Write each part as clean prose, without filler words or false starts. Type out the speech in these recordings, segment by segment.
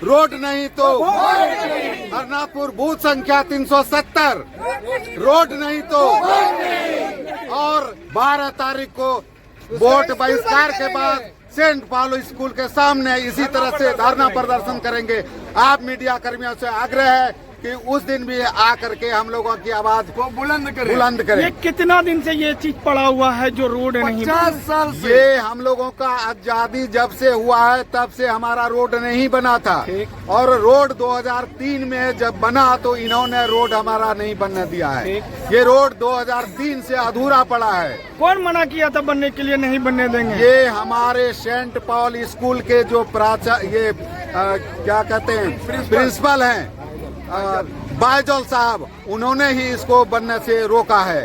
Road नहीं तो Harnathpur booth संख्या 370, रोड नहीं तो और 12 तारीख को वोट बहिष्कार के बाद सेंट पॉल स्कूल के सामने इसी तरह से धरना प्रदर्शन करेंगे। आप मीडिया कर्मियों से आग्रह है कि उस दिन भी आकर के हम लोगों की आवाज को बुलंद करें। ये कितना दिन से ये चीज पड़ा हुआ है जो रोड नहीं? 50 साल से। ये हम लोगों का आजादी जब से हुआ है तब से हमारा रोड नहीं बना था, और रोड 2003 में जब बना तो इन्होंने रोड हमारा नहीं बनने दिया है। ये रोड 2003 से अधूरा पड़ा है। कौन मना किया था बनने के लिए? नहीं बनने देंगे। ये हमारे सेंट पॉल स्कूल के जो क्या कहते हैं प्रिंसिपल हैं बायजोल साहब, उन्होंने ही इसको बनने से रोका है।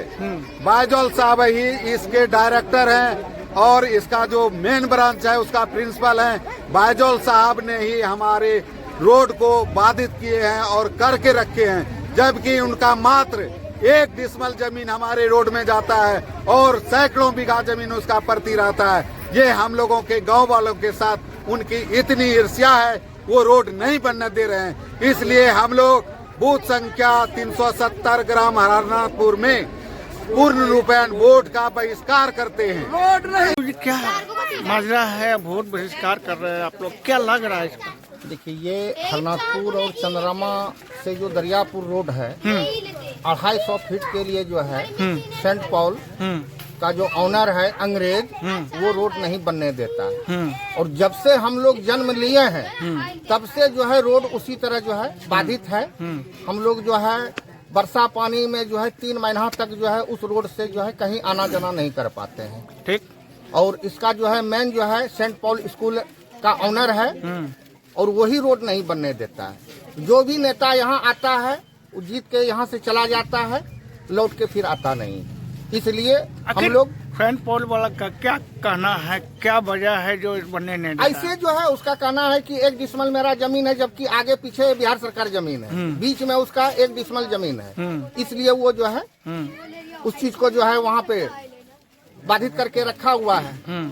बायजोल साहब ही इसके डायरेक्टर हैं और इसका जो मेन ब्रांच है उसका प्रिंसिपल हैं। बायजोल साहब ने ही हमारे रोड को बाधित किए हैं और करके रखे हैं, जबकि उनका मात्र 1 डिसमल जमीन हमारे रोड में जाता है और सैकड़ों बीघा जमीन उसका पड़ती रहता है। ये हम लोगों के गांव वालों के साथ उनकी इतनी ईर्ष्या है, वो रोड नहीं बनने दे रहे हैं। इसलिए हम लोग बूथ संख्या 370 ग्राम हरनाथपुर में पूर्ण रूपेण वोट का बहिष्कार करते हैं। रोड नहीं। क्या माजरा है? वोट बहिष्कार कर रहे हैं आप लोग, क्या लग रहा है इसका? देखिए, ये हरनाथपुर और चंद्रमा से जो दरियापुर रोड है 250 फीट के लिए जो है सेंट पॉल का जो ऑनर है अंग्रेज, वो रोड नहीं बनने देता है। और जब से हम लोग जन्म लिए हैं तब से जो है रोड उसी तरह जो है बाधित है। हम लोग जो है वर्षा पानी में जो है 3 महीना तक जो है उस रोड से जो है कहीं आना जाना नहीं कर पाते हैं। ठीक। और इसका जो है मेन जो है सेंट पॉल स्कूल का ऑनर है और वही रोड नहीं बनने देता है। जो भी नेता यहाँ आता है वो जीत के यहाँ से चला जाता है, लौट के फिर आता नहीं। इसलिए हम लोग सेंट पॉल वाला का क्या कहना है, क्या वजह है जो बनने नहीं देता? ऐसे जो है उसका कहना है कि 1 डिसमल मेरा जमीन है, जबकि आगे पीछे बिहार सरकार जमीन है, बीच में उसका 1 डिसमल जमीन है। इसलिए वो जो है उस चीज को जो है वहाँ पे बाधित करके रखा हुआ है।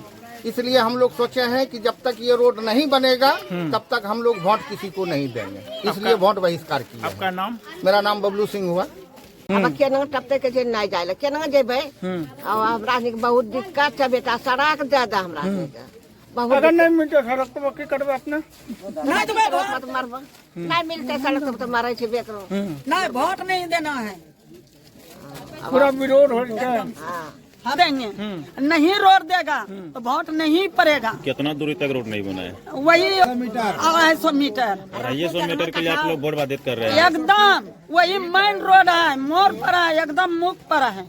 इसलिए हम लोग सोचे हैं कि जब तक ये रोड नहीं बनेगा तब तक हम लोग वोट किसी को नहीं देंगे, इसलिए वोट बहिष्कार किया। आपका नाम? मेरा नाम बबलू सिंह हुआ। अब केना टपते के जे नहीं जाए केना जेबे? हमरा बहुत दिक्कत है बेटा, सड़क ज्यादा हमरा बहुत। अगर नहीं मिलते सड़क तो की करबे अपने? नहीं तो मत मारबो, नहीं मिलते सड़क तो मारे छे बेकरो। नहीं, वोट नहीं देना है, पूरा विरोध हो जाए। देंगे नहीं रोड देगा तो वोट नहीं पड़ेगा। कितना दूरी तक रोड नहीं बना है? वही 250 मीटर। 250 मीटर के लिए आप लोग वोट बाधित कर रहे हैं? एकदम वही मेन रोड है, मोड़ पर है, एकदम मुख पर है।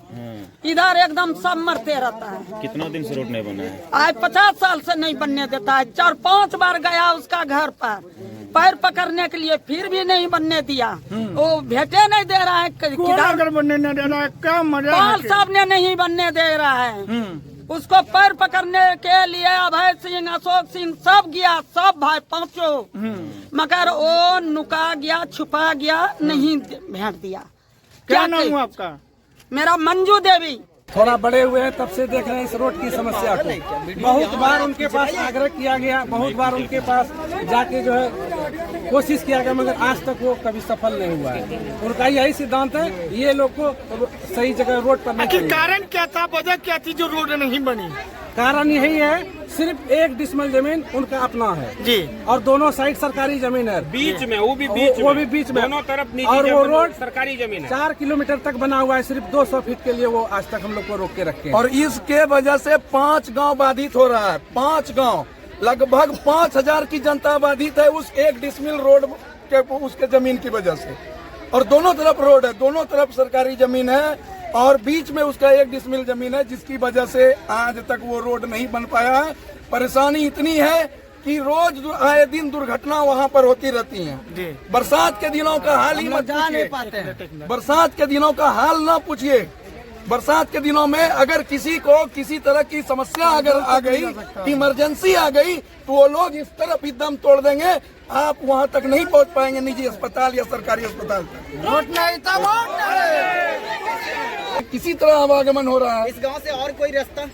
इधर एकदम सब मरते रहता है। कितना दिन से रोड नहीं बना है? आज 50 साल से नहीं बनने देता है। 4-5 बार गया उसका घर पर पैर पकड़ने के लिए, फिर भी नहीं बनने दिया। वो भेटे नहीं दे रहा है। किधर बनने नहीं दे रहा है? क्या मजा? पाल साहब ने नहीं बनने दे रहा है। उसको पैर पकड़ने के लिए अभय सिंह, अशोक सिंह सब गया, सब भाई 5, मगर वो नुका गया, छुपा गया, नहीं भेंट दिया। क्या नाम हुआ आपका? मेरा मंजू देवी। थोड़ा बड़े हुए हैं तब से देख रहे हैं इस रोड की समस्या को। बहुत बार उनके पास आग्रह किया गया, बहुत बार उनके पास जाके जो है कोशिश किया गया, मगर आज तक वो कभी सफल नहीं हुआ है। उनका यही सिद्धांत है, ये लोग को सही जगह रोड पर नहीं। कारण क्या था, वजह क्या थी जो रोड नहीं बनी? कारण यही है, सिर्फ 1 डिसमल जमीन उनका अपना है जी, और दोनों साइड सरकारी जमीन है। बीच में वो भी बीच में दोनों तरफ निजी और वो रोड सरकारी जमीन है। 4 किलोमीटर तक बना हुआ है, सिर्फ 200 फीट के लिए वो आज तक हम लोग को रोक के रखे हैं। और इसके वजह से 5 गांव बाधित हो रहा है। 5 गांव, लगभग 5000 की जनता बाधित है उस 1 डिसमिल रोड के उसके जमीन की वजह से। और दोनों तरफ रोड है, दोनों तरफ सरकारी जमीन है और बीच में उसका 1 डिसमिल जमीन है, जिसकी वजह से आज तक वो रोड नहीं बन पाया है। परेशानी इतनी है कि रोज आए दिन दुर्घटना वहाँ पर होती रहती हैं। बरसात के दिनों का हाल ही मत पूछिए, बरसात के दिनों का हाल ना पूछिए। बरसात के दिनों में अगर किसी को किसी तरह की समस्या अगर आ गई, इमरजेंसी आ गई, तो वो लोग इस तरफ ही दम तोड़ देंगे, आप वहाँ तक नहीं पहुँच पाएंगे निजी अस्पताल या सरकारी अस्पताल तक। वोट नहीं तो वोट नहीं। किसी तरह आवागमन हो रहा है। इस गांव से और कोई रास्ता?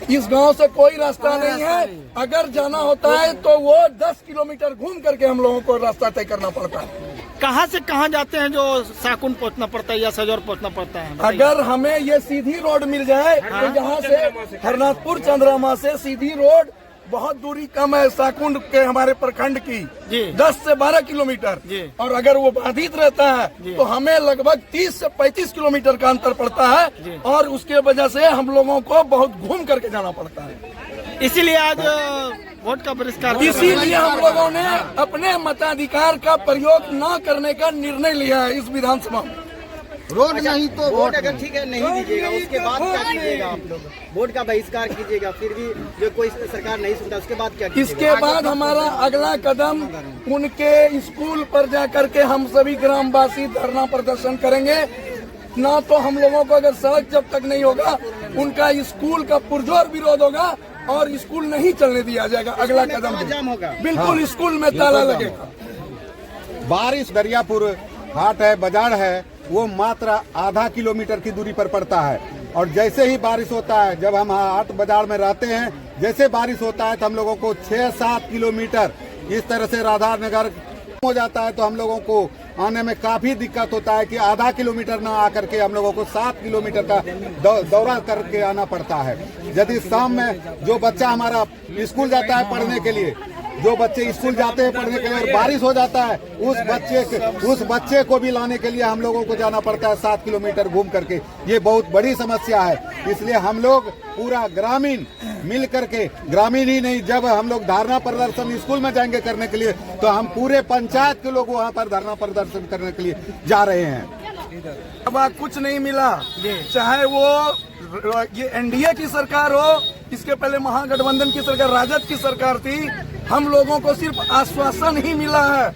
इस गांव से कोई रास्ता नहीं है। अगर जाना होता है तो वो 10 किलोमीटर घूम करके हम लोगों को रास्ता तय करना पड़ता है। कहाँ से कहाँ जाते हैं जो साकुन पहुँचना पड़ता है या सजौर पहुँचना पड़ता है? अगर हमें ये सीधी रोड मिल जाए तो यहाँ से हरनाथपुर चंद्रमा से सीधी रोड बहुत दूरी कम है साकुंड के हमारे प्रखंड की 10 से 12 किलोमीटर, और अगर वो बाधित रहता है तो हमें लगभग 30 से 35 किलोमीटर का अंतर पड़ता है, और उसके वजह से हम लोगों को बहुत घूम करके जाना पड़ता है। इसीलिए आज वोट का बहिष्कार, इसीलिए हम लोगों ने अपने मताधिकार का प्रयोग न करने का निर्णय लिया है इस विधानसभा में। रोड नहीं तो वोट अगर ठीक है नहीं दीजिएगा, उसके बाद क्या कीजिएगा आप लोग? वोट का बहिष्कार कीजिएगा, फिर भी जो कोई सरकार नहीं सुनता उसके बाद क्या कीजिएगा? इसके बाद हमारा अगला कदम उनके स्कूल पर जाकर के हम सभी ग्रामवासी धरना प्रदर्शन करेंगे। ना तो हम लोगों को अगर सड़क जब तक नहीं होगा उनका स्कूल का पुरजोर विरोध होगा और स्कूल नहीं चलने दिया जाएगा। अगला कदम जाम होगा, बिल्कुल स्कूल में ताला लगेगा। बारिश दरियापुर हाट है, बाजार है, वो मात्र आधा किलोमीटर की दूरी पर पड़ता है। और जैसे ही बारिश होता है, जब हम हाट बाजार में रहते हैं, जैसे बारिश होता है तो हम लोगों को 6-7 किलोमीटर इस तरह से राधा नगर हो जाता है, तो हम लोगों को आने में काफी दिक्कत होता है कि आधा किलोमीटर ना आकर के हम लोगों को 7 किलोमीटर का दौरा करके आना पड़ता है। यदि शाम में जो बच्चा हमारा स्कूल जाता है पढ़ने के लिए, जो बच्चे स्कूल जाते हैं पढ़ने के लिए और बारिश हो जाता है, उस बच्चे को भी लाने के लिए हम लोगों को जाना पड़ता है 7 किलोमीटर घूम करके। ये बहुत बड़ी समस्या है। इसलिए हम लोग पूरा ग्रामीण मिल करके, ग्रामीण ही नहीं, जब हम लोग धरना प्रदर्शन स्कूल में जाएंगे करने के लिए तो हम पूरे पंचायत के लोग वहाँ पर धरना प्रदर्शन करने के लिए जा रहे हैं। अब कुछ नहीं मिला, चाहे वो ये एनडीए की सरकार हो, इसके पहले महागठबंधन की सरकार, राजद की सरकार थी, हम लोगों को सिर्फ आश्वासन ही मिला है।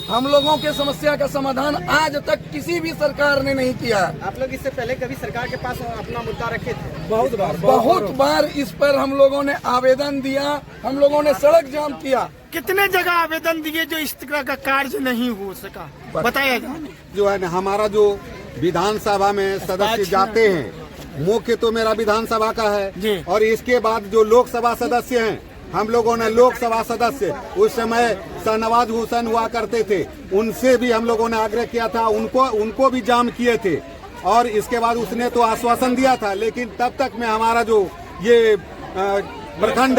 हम लोगों के समस्या का समाधान आज तक किसी भी सरकार ने नहीं किया। आप लोग इससे पहले कभी सरकार के पास अपना मुद्दा रखे थे? बहुत बार इस पर हम लोगों ने आवेदन दिया, हम लोगों ने सड़क जाम किया। कितने जगह आवेदन दिए जो इस तरह का कार्य नहीं हो सका, बताया जाए। जो है ना, हमारा जो विधानसभा में सदस्य जाते हैं, मुख्य तो मेरा विधानसभा का है, और इसके बाद जो लोकसभा सदस्य हैं, हम लोगों ने लोकसभा सदस्य उस समय शाहनवाज हुसैन हुआ करते थे, उनसे भी हम लोगों ने आग्रह किया था, उनको भी जाम किए थे। और इसके बाद उसने तो आश्वासन दिया था, लेकिन तब तक में हमारा जो ये प्रखंड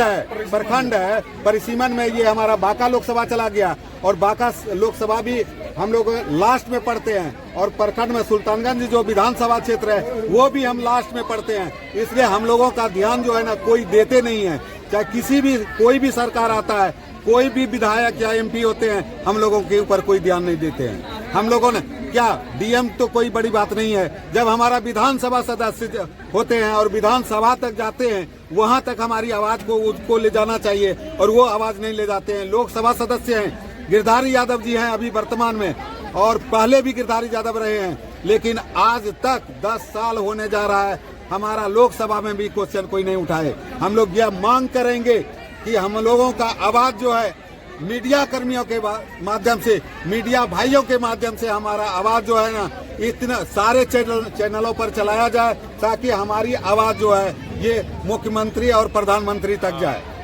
है परिसीमन में ये हमारा बांका लोकसभा चला गया, और बांका लोकसभा भी हम लोग लास्ट में पढ़ते हैं, और प्रखंड में सुल्तानगंज जो विधानसभा क्षेत्र है वो भी हम लास्ट में पढ़ते हैं। इसलिए हम लोगों का ध्यान जो है ना कोई देते नहीं है। चाहे कोई भी सरकार आता है, कोई भी विधायक या एमपी होते हैं, हम लोगों के ऊपर कोई ध्यान नहीं देते हैं। हम लोगों ने क्या, डीएम तो कोई बड़ी बात नहीं है, जब हमारा विधानसभा सदस्य होते हैं और विधानसभा तक जाते हैं, वहां तक हमारी आवाज को उसको ले जाना चाहिए, और वो आवाज नहीं ले जाते हैं। लोकसभा सदस्य हैं, गिरधारी यादव जी हैं अभी वर्तमान में, और पहले भी गिरधारी यादव रहे हैं, लेकिन आज तक 10 साल होने जा रहा है, हमारा लोकसभा में भी क्वेश्चन कोई नहीं उठाए। हम लोग यह मांग करेंगे कि हम लोगों का आवाज जो है मीडिया कर्मियों के माध्यम से, मीडिया भाइयों के माध्यम से हमारा आवाज जो है ना इतना सारे चैनलों पर चलाया जाए, ताकि हमारी आवाज जो है ये मुख्यमंत्री और प्रधानमंत्री तक जाए।